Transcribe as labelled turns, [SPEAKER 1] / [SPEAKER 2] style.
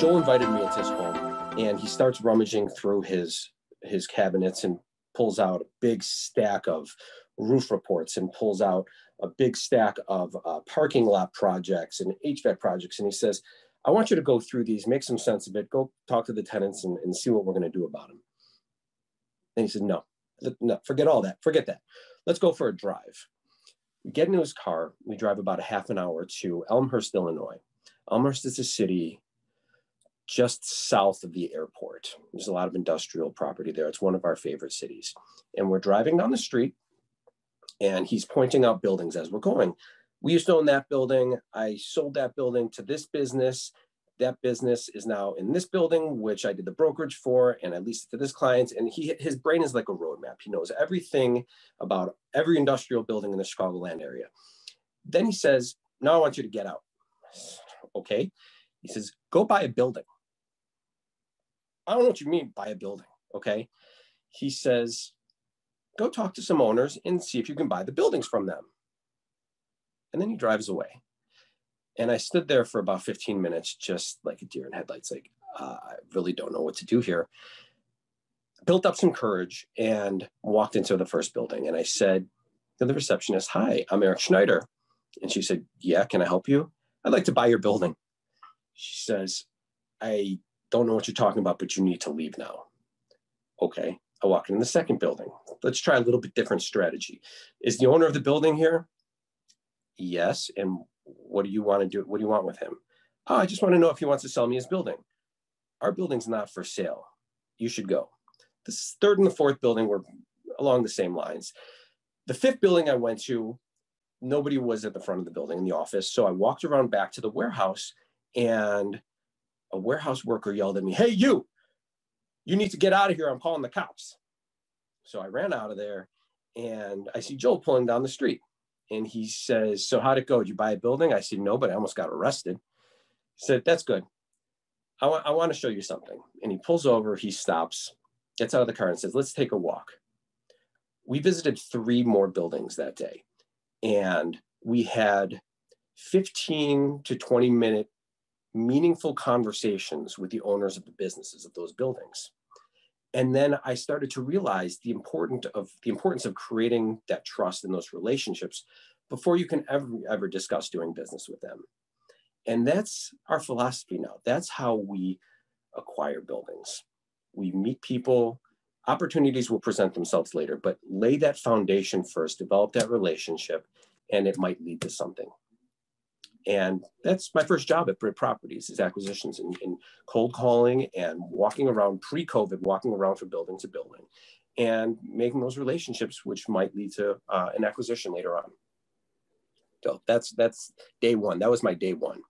[SPEAKER 1] Joel invited me into his home, and he starts rummaging through his cabinets and pulls out a big stack of roof reports and pulls out a big stack of parking lot projects and HVAC projects. And he says, I want you to go through these, make some sense of it, go talk to the tenants and see what we're going to do about them. And he said, no, forget all that. Forget that. Let's go for a drive. We get into his car. We drive about a half an hour to Elmhurst, Illinois. Elmhurst is a city just south of the airport. There's a lot of industrial property there. It's one of our favorite cities. And we're driving down the street, and he's pointing out buildings as we're going. We used to own that building. I sold that building to this business. That business is now in this building, which I did the brokerage for, and I leased it to this client. And his brain is like a roadmap. He knows everything about every industrial building in the Chicagoland area. Then he says, now I want you to get out. Okay. He says, go buy a building. I don't know what you mean buy a building. Okay. He says, go talk to some owners and see if you can buy the buildings from them. And then he drives away. And I stood there for about 15 minutes, just like a deer in headlights. Like, I really don't know what to do here. Built up some courage and walked into the first building. And I said to the receptionist, hi, I'm Eric Schneider. And she said, yeah, can I help you? I'd like to buy your building. She says, I don't know what you're talking about, but you need to leave now. Okay. I walk in the second building. Let's try a little bit different strategy. Is the owner of the building here? Yes. And what do you want to do? What do you want with him? Oh, I just want to know if he wants to sell me his building. Our building's not for sale. You should go. The third and the fourth building were along the same lines. The fifth building I went to, nobody was at the front of the building in the office. So I walked around back to the warehouse, and a warehouse worker yelled at me, hey, you need to get out of here. I'm calling the cops. So I ran out of there, and I see Joel pulling down the street. And he says, so how'd it go? Did you buy a building? I said, no, but I almost got arrested. He said, that's good. I want to show you something. And he pulls over, he stops, gets out of the car and says, let's take a walk. We visited 3 more buildings that day. And we had 15 to 20 minute meaningful conversations with the owners of the businesses of those buildings. And then I started to realize the importance of creating that trust in those relationships before you can ever discuss doing business with them. And that's our philosophy now. That's how we acquire buildings. We meet people, opportunities will present themselves later, but lay that foundation first, develop that relationship, and it might lead to something. And that's my first job at Brit Properties, is acquisitions and cold calling and walking around pre-COVID, walking around from building to building and making those relationships, which might lead to an acquisition later on. So that's day one. That was my day one.